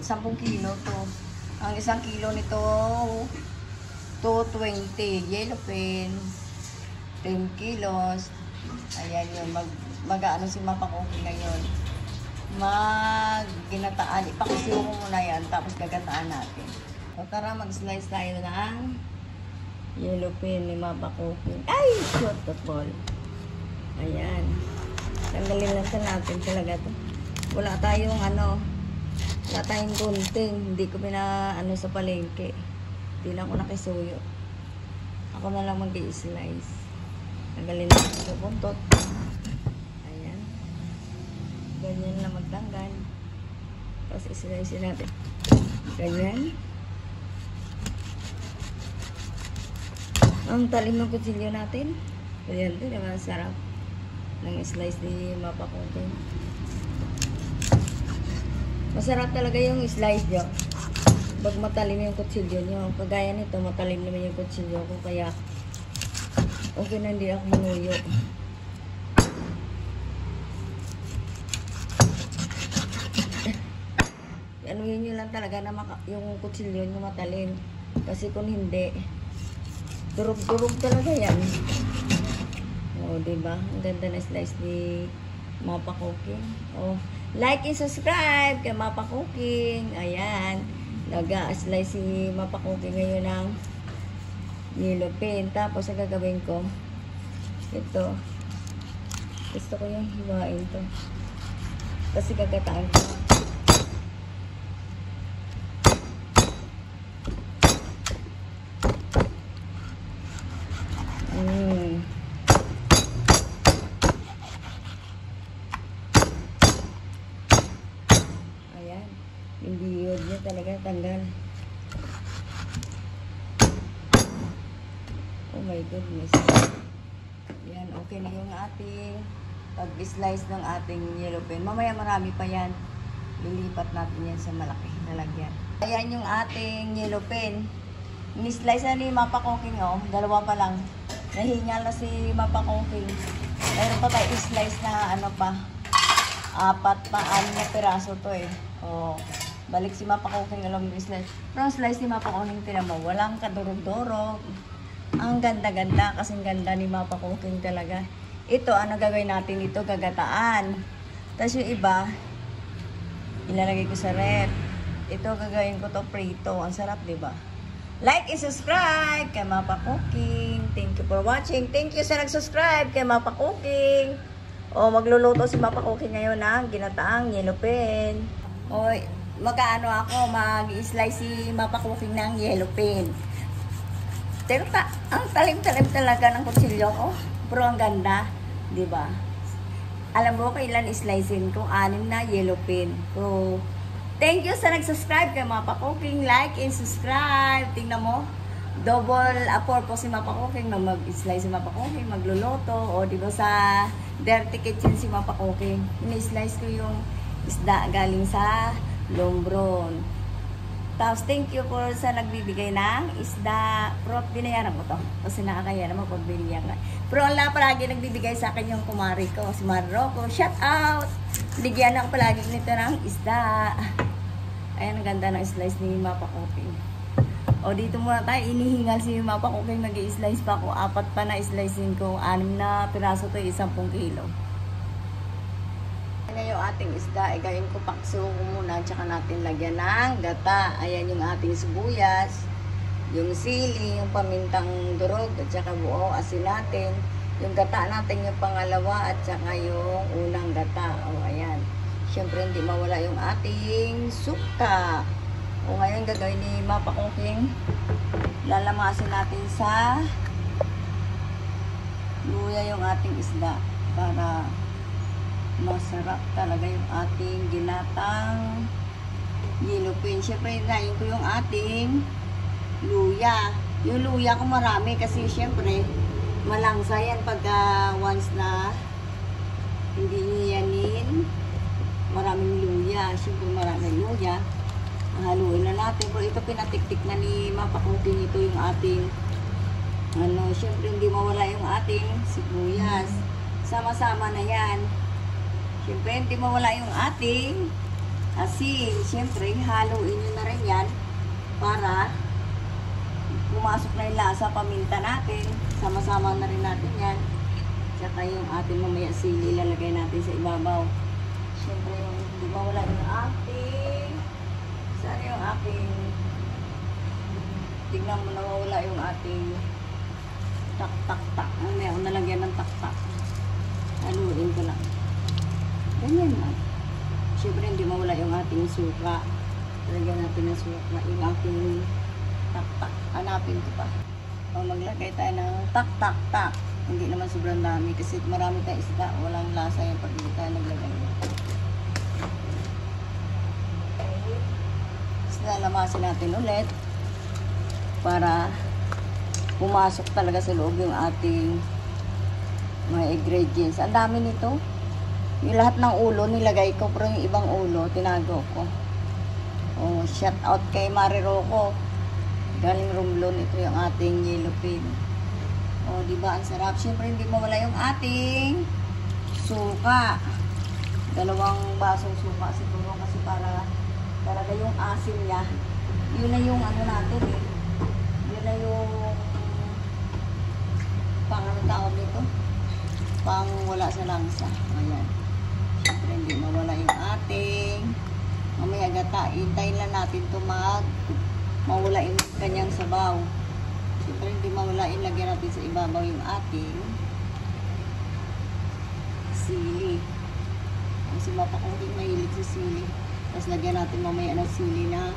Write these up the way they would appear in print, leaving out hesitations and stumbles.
10 kilo to. Ang 1 kilo nito, 220. Yellow pin, 10 kilos. Ayan yun. Mag-ano si Mapa Cookie ngayon. Ginataan. Ipakisiyo ko muna yan. Tapos gagataan natin. So, tara, mag-slice tayo ng yellow pin ni Mapa Cookie. Ay! Short the ball. Ayan. Tanggalin lang sa natin talaga to. Wala tayong wala tayong gunting. Hindi ko sa palengke. Hindi na ako nakisuyo. Ako na lang mag-i-slice. Tanggalin lang sa buntot. Ayan. Ganyan lang magtanggal. Tapos i-slice natin. Ganyan. Ang talim ng kutsilyo natin. Ayan din, diba? Sarap ng slice ni Mapa Cookie. Masarap talaga yung slice nyo. Pag matalim yung kutsilyo nyo. Kagaya nito, matalim naman yung kutsilyo ko. Kaya, okay na hindi ako manuyo. Anuhin nyo lang talaga na yung kutsilyo nyo matalim. Kasi kung hindi, durog-durog talaga yan. O, diba? Ang ganda na slice ni Mapa Cookie. O, like and subscribe kay Mapa Cookie. Ayan. Nag-slice si Mapa Cookie ngayon ng yellow pin. Tapos, ang gagawin ko, ito. Gusto ko yung hiwain to. Kasi gagataan ko. Yung diode niya talaga tanggal. Oh my goodness. Yan, okay na yung ating pag-slice ng ating yellow pin. Mamaya marami pa yan. Lilipat natin yan sa malaki na lagyan. Ayan yung ating yellow pin. Ni-slice na ni Mapa Cookie, oh. Dalawa pa lang. Nahingal na si Mapa Cookie. Mayroon pa tayo i-slice na 4 pa, 6 na piraso to eh. Oh. Balik si Mapa Cookie alam yung slice. Pero ang slice ni Mapa Cookie tinan mo, walang kadurog-durog. Ang ganda-ganda, kasing ganda ni Mapa Cookie talaga. Ito, ano gagawin natin dito? Gagataan. Tapos yung iba, ilalagay ko sa rep. Ito, gagawin ko to prito. Ang sarap, diba? Like and subscribe kay Mapa Cookie. Thank you for watching. Thank you sa nag-subscribe kay Mapa Cookie. O, magluluto si Mapa Cookie ngayon ng ginataang yellow pin. O, mag-i-slice si Mapa Cookie ng yellow pin. Pero ang talim-talim talaga ng kutsilyo ko. Pero ang ganda, di ba? Alam mo kailan i-slicein ko? 6 na yellow pin. So, thank you sa nag-subscribe kay Mapa Cookie. Like and subscribe. Tingnan mo. Double purpose si Mapa Cookie. Mag-slice si Mapa Cookie. Magluluto. O, di ba sa dirty kitchen si Mapa Cookie. Ini-slice ko yung isda galing sa Lombron. Tapos, thank you for sa nagbibigay ng isda. Pero, binayaran ko to. Kasi nakakaya naman pag binigyan ka. Pero, wala palagi nagbibigay sa akin yung kumari ko. Si Marroco. Shout out! Bigyan ako palagi nito ng isda. Ayan, ang ganda ng slice ni Mapa Cookie. O, dito muna tayo. Inihingal si Mapa Cookie. Mag-i-slice pa ako. 4 pa na slicing ko. 6 na piraso to. 10 kilo. Ayan yung ating isda. Gawin ko pakso muna. Tsaka natin lagyan ng gata. Ayan yung ating sibuyas. Yung sili. Yung pamintang durog. At tsaka buo. Asin natin. Yung gata natin yung pangalawa. At tsaka yung unang gata. O, ayan. Siyempre hindi mawala yung ating suka. O, ngayon gagawin ni Mapa Cookie. Lalamasin natin sa luya yung ating isda. Para masarap talaga yung ating ginatang yellow pin. Siyempre, hinayin ko yung ating luya. Yung luya ko marami kasi siyempre, malangsa yan pagka once na hindi niyanin. Maraming luya. Siyempre, maraming luya. Haluin na natin. Pero ito pinatiktik na ni Mapa Cookie. Ito yung ating siyempre hindi mawala yung ating sibuyas. Sama-sama na yan. Siyempre, hindi mawala yung ating asin. Siyempre, haluin nyo na rin yan para pumasok na yung lasa, paminta natin. Sama-sama na rin natin yan. Tsaka yung ating mamaya sili, lalagay natin sa ibabaw. Siyempre, yung hindi mawala yung ating... Saan yung ating... Tignan mo, nawawala yung ating tak-tak-tak. Ano, nalagyan ng tak-tak. Haluin ko lang. Ganyan lang. Siyempre, hindi mawala yung ating suka. Lagyan natin ng suka. Yung ating tak-tak. Hanapin ko pa. O, maglagay tayo ng tak-tak-tak. Hindi naman sobrang dami kasi marami tayong isda. Walang lasa yung pag hindi tayo naglagay. Tapos lalamasin natin ulit para pumasok talaga sa loob yung ating mga ingredients. Ang dami nito. Yung lahat ng ulo nilagay ko, pero yung ibang ulo tinago ko. Oh, shout out kay Mari Rocco. Galing Romblon, ito yung ating yellow pin. Oh, di ba ang sarap? Siyempre hindi mawala yung ating suka. 2 basong suka siguro kasi para talaga yung asim niya. Yun na yung ano natin eh. Yun na yung pang ano tawag dito? Pang wala sa langsa. Ayan. Siyempre hindi mawala yung ating mamaya gata. Hintayin lang natin ito mawala yung kanyang sabaw. Siyempre hindi mawala, ilagyan natin sa ibabaw yung ating sili. Kasi mapakungking mahilig sa sili. Tapos lagyan natin mamaya ng sili na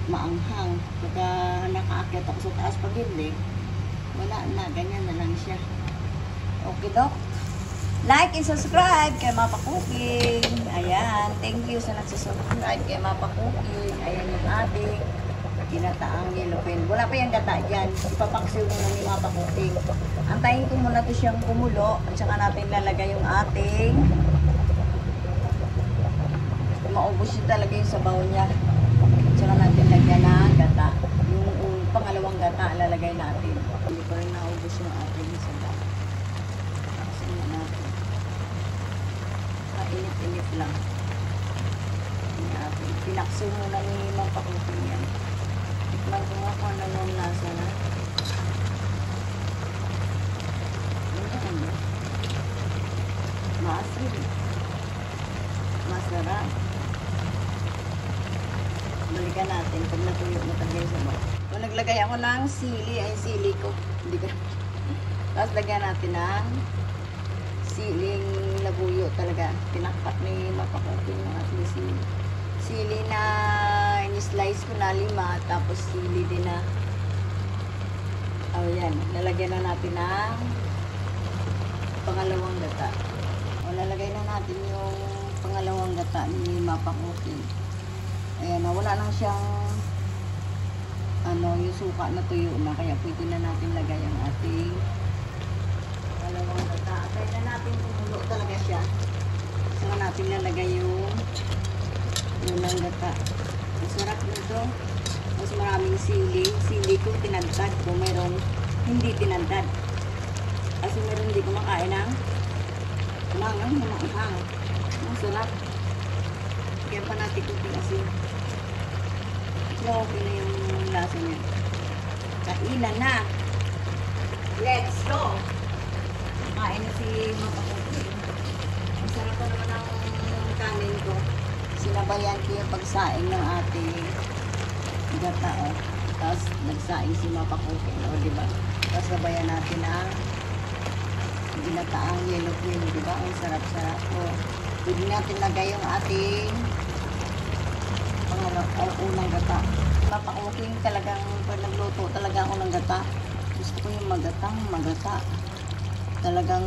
maanghang. Pagka nakaakyat ako sa taas pag hindi, wala na, ganyan na lang siya. Okay, Dok? Like and subscribe kay Mapa Cooking. Ayan, thank you sa nagsusubscribe kay Mapa Cooking. Ayan yung ating ginataang yellow pin. Wala pa yung gata dyan. Ipapaksiw muna ni Mapa Cooking. Antayin ko muna ito siyang kumulo. At saka natin lalagay yung ating maubos yun talaga yung sabaw niya. At saka natin lagyan ng gata. Yung pangalawang gata lalagay natin. Hindi ko rin naubos yung ating sabaw. Paksiw na natin. Init-init lang. Pinaksiw muna ni Mapa Cooking yan. Tikman ko nga kung ano yung lasa na. Ayan. Maasim. Masarap. Balikan natin pag natuyo na tagay sa bawah. Kung naglagay ako ng sili, ay sili ko. Hindi ka. Tapos lagyan natin ng siling labuyo talaga. Tinakpak ni Mapa Cooking ng ating sili. Sili na in-slice ko na 5, tapos sili din na yan, lalagyan na natin ng pangalawang gata. O lalagay na natin yung pangalawang gata ni Mapa Cooking. Ayan, wala nang siyang yung suka na tuyo na, kaya pwede na natin lagay ang ating pangalawang gata. Kaya na natin kumulo talaga siya. Saka natin lalagay yung unang gata. Masarap nito. Mas maraming sili. Sili ko tinadtad ko. Mayroong hindi tinadtad. Kasi mayroong hindi kumakain ng manghang. Masarap. Kaya pa natin cooking asin. So, okay na yung lasa niya. Kainan na. Let's go! Kain na si Mapa Cooking. Masarap pa naman ang kanin ko. Sinabayan ko yung pagsaing ng ating gata, oh. Tapos nagsaing si Mapa Cooking, oh, diba? Tapos sabayan natin ang ginataang yellow pin, diba? Ang sarap-sarap, oh. Pwede natin lagay yung ating unang gata. Mapa Cooking talagang, pag nagluto talaga ako ng gata, gusto ko yung magata. Talagang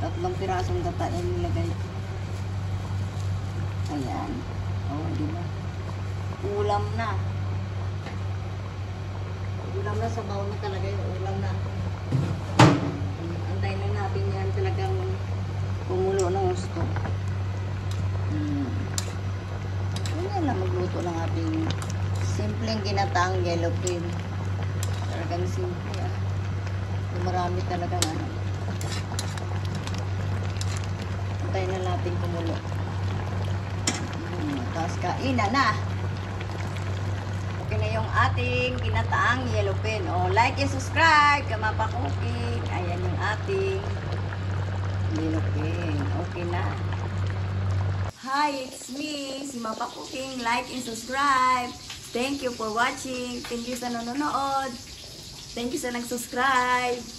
3 pirasong gata yung nilagay ko. Ayan. Oh, diba? Ulam na. Ulam na, sabaw na talaga yung ulam na. Antayin na natin yan talagang kumulo ng gusto. Ayan na, magluto ng ating simpleng ginataang yellow pin. Talagang simple, ah. Marami talagang ano. Antayin na natin kumulo. Tapos kainan na. Okay na yung ating ginataang yellow pen. O, like and subscribe. Kamapa Cooking. Ayan yung ating yellow pen. Okay na. Hi, it's me, si Mapa Cooking. Like and subscribe. Thank you for watching. Thank you sa nanonood. Thank you sa nag-subscribe.